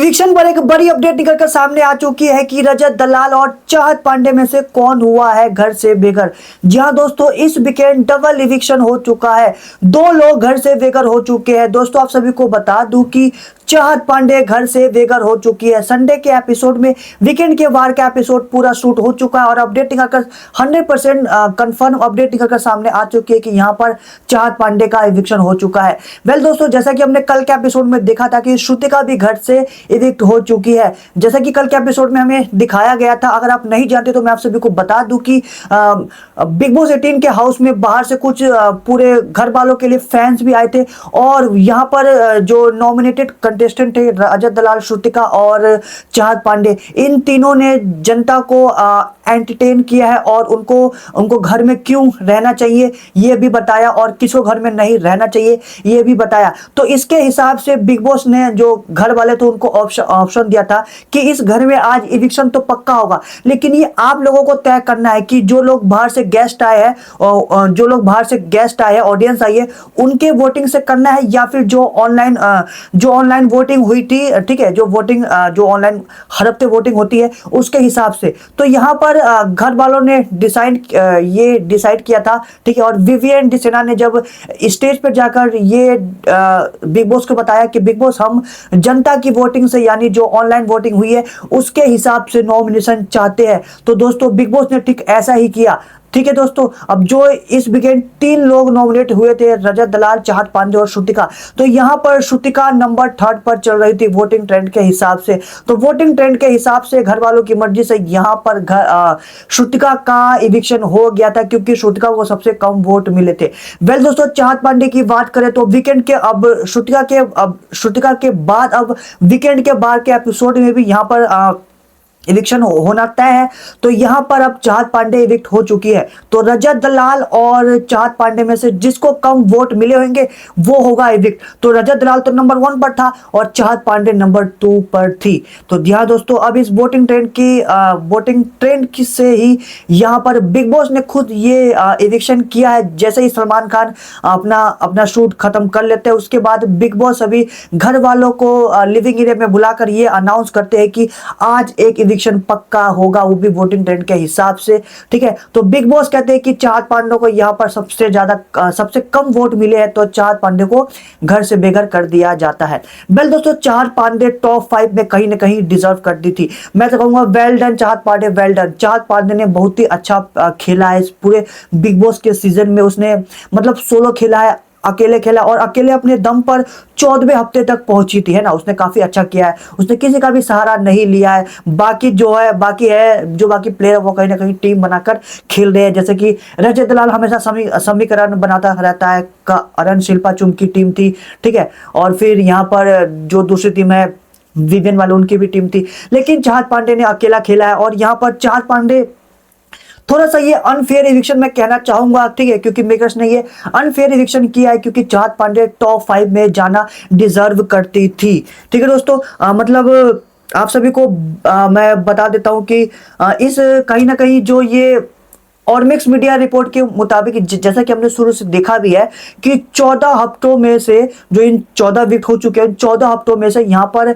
Eviction पर एक बड़ी अपडेट निकलकर सामने आ चुकी है कि रजत दलाल और चाहत पांडे में से कौन हुआ है घर से बेघर। जी हाँ दोस्तों, इस वीकेंड डबल इविक्शन हो चुका है। दो लोग घर से बेघर हो चुके हैं। दोस्तों आप सभी को बता दूं कि चाहत पांडे घर से बेघर हो चुकी है। संडे के एपिसोड में वीकेंड के वार का एपिसोड पूरा शूट हो चुका है और अपडेट निकलकर 100% कंफर्म अपडेट निकलकर सामने आ चुकी है कि यहाँ पर चाहत पांडे का इविक्शन हो चुका है। वेल दोस्तों, जैसा कि हमने कल के एपिसोड में देखा था कि श्रुतिका भी घर से इविक्ट हो चुकी है। जैसा कि कल के एपिसोड में हमें दिखाया गया था, अगर आप नहीं जानते तो मैं आप सभी को बता दूं कि बिग बॉस 18 के हाउस में बाहर से कुछ पूरे घर वालों के लिए फैंस भी आए थे और यहाँ पर जो नॉमिनेटेड कंटेस्टेंट थे रजत दलाल, श्रुतिका और चाहत पांडे, इन तीनों ने जनता को एंटरटेन किया है और उनको घर में क्यों रहना चाहिए ये भी बताया और किसको घर में नहीं रहना चाहिए ये भी बताया। तो इसके हिसाब से बिग बॉस ने जो घर वाले तो उनको ऑप्शन दिया था कि इस घर में आज इविक्शन तो पक्का होगा, लेकिन ये आप लोगों को तय करना है कि जो लोग बाहर से गेस्ट आए हैं ऑडियंस आई है, उनके वोटिंग से करना है या फिर जो ऑनलाइन वोटिंग हुई थी, ठीक है, जो ऑनलाइन हर हफ्ते वोटिंग होती है उसके हिसाब से। तो यहाँ पर घर वालों ने डिसाइड किया था, ठीक है। और विवियन डिसेना ने जब स्टेज पर जाकर ये बिग बॉस को बताया कि बिग बॉस हम जनता की वोटिंग से, यानी जो ऑनलाइन वोटिंग हुई है उसके हिसाब से नॉमिनेशन चाहते हैं, तो दोस्तों बिग बॉस ने ठीक ऐसा ही किया। ठीक है दोस्तों, अब जो इस वीकेंड 3 लोग नॉमिनेट हुए थे, रजत दलाल, चाहत पांडे और श्रुतिका, तो यहाँ पर श्रुतिका नंबर 3 पर चल रही थी वोटिंग ट्रेंड के हिसाब से। तो वोटिंग ट्रेंड के हिसाब से घर वालों की मर्जी से यहाँ पर श्रुतिका का इविक्शन हो गया था क्योंकि श्रुतिका को सबसे कम वोट मिले थे। वेल दोस्तों, चाहत पांडे की बात करें तो वीकेंड के श्रुतिका के बाद अब वीकेंड के बाद के एपिसोड में भी यहाँ पर इविक्शन होना तय है। तो यहां पर अब चाहत पांडे इविक्ट हो चुकी है। तो रजत दलाल और चाहत पांडे में से जिसको कम वोट मिले होंगे वो होगा इविक्ट। तो रजत दलाल तो नंबर 1 पर था और चाहत पांडे नंबर 2 पर थी। तो ध्यान दोस्तों, अब इस वोटिंग ट्रेंड से ही यहां पर बिग बॉस ने खुद ये इविक्शन किया है। जैसे ही सलमान खान अपना शूट खत्म कर लेते हैं, उसके बाद बिग बॉस अभी घर वालों को लिविंग एरिया में बुलाकर ये अनाउंस करते हैं कि आज एक इविक्शन पक्का होगा, वो भी वोटिंग ट्रेंड के हिसाब से, ठीक है। तो बिग बॉस कहते हैं कि चाहत पांडे को यहाँ पर सबसे कम वोट मिले हैं, तो चाहत पांडे को घर से बेघर कर दिया जाता है। वेल दोस्तों, चाहत पांडे टॉप 5 में कहीं ना कहीं डिजर्व करती थी। मैं तो कहूंगा वेल डन चाहत पांडे, वेल डन। चाहत पांडे ने बहुत ही अच्छा खेला है इस पूरे बिग बॉस के सीजन में। उसने मतलब सोलो खेला है, अकेले खेला और अकेले अपने दम पर 14वें हफ्ते तक पहुंची थी, है ना। उसने काफी अच्छा किया है, उसने किसी का भी सहारा नहीं लिया है। बाकी प्लेयर वो कहीं ना कहीं टीम बनाकर खेल रहे हैं। जैसे कि रजत दलाल हमेशा समीकरण बनाता रहता है, अरण शिल्पा चुम की टीम थी, ठीक है। और फिर यहाँ पर जो दूसरी टीम है विवियन वाले, उनकी भी टीम थी, लेकिन चाहत पांडे ने अकेला खेला है। और यहाँ पर चाहत पांडे थोड़ा सा ये अनफेयर इविक्शन मैं कहना चाहूंगा, ठीक है, क्योंकि मेकर्स ने ये अनफेयर इविक्शन किया है क्योंकि चाहत पांडे टॉप 5 में जाना डिजर्व करती थी। ठीक है दोस्तों, मतलब आप सभी को मैं बता देता हूं कि इस कहीं ना कहीं जो ये और मिक्स मीडिया रिपोर्ट के मुताबिक, जैसा कि हमने शुरू से देखा भी है कि 14 हफ्तों में से जो इन 14 वीक हो चुके हैं, 14 हफ्तों में से यहाँ पर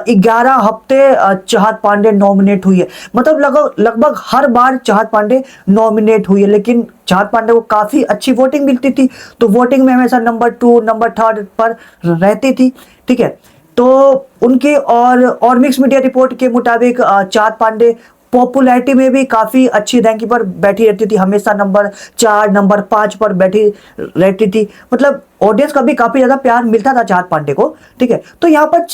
11 हफ्ते चाहत पांडे नॉमिनेट हुई है। मतलब लगभग हर बार चाहत पांडे नॉमिनेट हुई है, लेकिन चाहत पांडे को काफी अच्छी वोटिंग मिलती थी, तो वोटिंग में हमेशा नंबर 2 नंबर 3 पर रहती थी, ठीक है। तो उनके और मिक्स मीडिया रिपोर्ट के मुताबिक चाहत पांडे पॉपुलैरिटी में भी काफी अच्छी रैंकिंग पर बैठी रहती थी, हमेशा नंबर 4 नंबर 5 पर बैठी रहती थी। मतलब ऑडियंस का भी काफी ज्यादा प्यार मिलता था चाहत पांडे को, ठीक है। तो यहाँ पर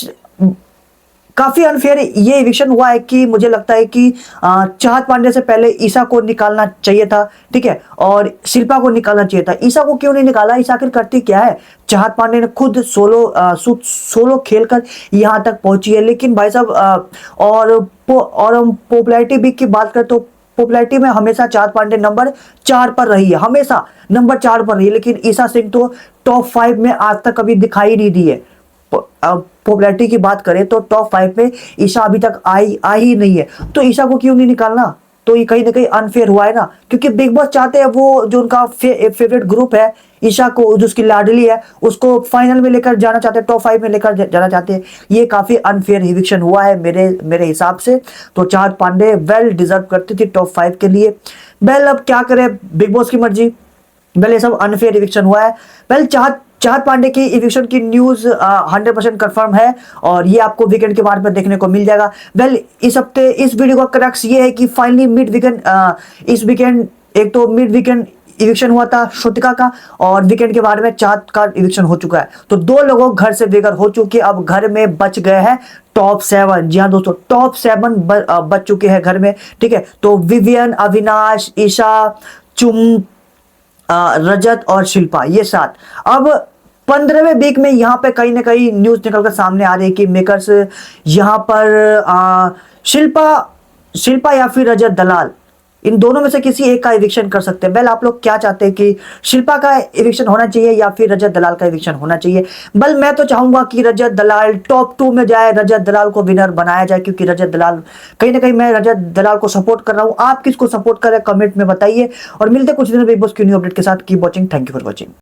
काफी अनफेयर ये इविक्शन हुआ है कि मुझे लगता है कि चाहत पांडे से पहले ईशा को निकालना चाहिए था, ठीक है, और शिल्पा को निकालना चाहिए था। ईशा को क्यों नहीं निकाला? ईशा आखिर करती क्या है? चाहत पांडे ने खुद सोलो खेलकर यहाँ तक पहुंची है। लेकिन भाई साहब और हम पॉपुलैरिटी भी की बात करें तो पॉपुलैरिटी में हमेशा चाहत पांडे नंबर 4 पर रही है, हमेशा नंबर 4 पर रही है। लेकिन ईशा सिंह तो टॉप 5 में आज तक कभी दिखाई नहीं दी है। पॉपुलैरिटी की बात करें तो टॉप 5 में ईशा अभी तक आई ही नहीं है। तो ईशा को क्यों नहीं निकालना? तो ये कहीं ना कहीं अनफेयर हुआ है ना, क्योंकि बिग बॉस चाहते हैं वो जो उनका फेवरेट ग्रुप है ईशा को, जो उसकी लाडली है, उसको फाइनल में लेकर जाना चाहते हैं, टॉप 5 में लेकर जाना चाहते हैं। ये काफी अनफेयर इविक्शन हुआ है मेरे हिसाब से। तो चाहत पांडे वेल डिजर्व करती थी टॉप 5 के लिए। वेल अब क्या करें, बिग बॉस की मर्जी। वेल ये सब अनफेयर इविक्शन हुआ है। वेल चाहत पांडे की इविक्शन की न्यूज 100% कंफर्म है और ये आपको वीकेंड के बाद में देखने को मिल जाएगा। वेल इस हफ्ते इस वीडियो का क्रक्स ये है कि फाइनली मिड वीकेंड इस वीकेंड एक तो मिड वीकेंड इविक्शन हुआ था श्रुतिका का, और वीकेंड के बाद में चाहत का इविक्शन हो चुका है। तो 2 लोगों घर से बेघर हो चुके, अब घर में बच गए हैं टॉप 7। जी हाँ दोस्तों, टॉप 7 बच चुके हैं घर में, ठीक है। तो विवियन, अविनाश, ईशा, चुम, रजत और शिल्पा, ये 7। अब 15वें वीक में यहाँ पे कहीं ना कहीं न्यूज निकलकर सामने आ रही है कि मेकर्स यहाँ पर शिल्पा या फिर रजत दलाल, इन दोनों में से किसी एक का इविक्शन कर सकते हैं। वेल आप लोग क्या चाहते हैं कि शिल्पा का इविक्शन होना चाहिए या फिर रजत दलाल का इविक्शन होना चाहिए? वेल मैं तो चाहूंगा कि रजत दलाल टॉप 2 में जाए, रजत दलाल को विनर बनाया जाए, क्योंकि रजत दलाल कहीं ना कहीं, मैं रजत दलाल को सपोर्ट कर रहा हूं। आप किसको सपोर्ट कर रहे हैं कमेंट में बताइए, और मिलते कुछ दिनों बिग बॉस की न्यू अपडेट के साथ। Keep watching, thank you for watching.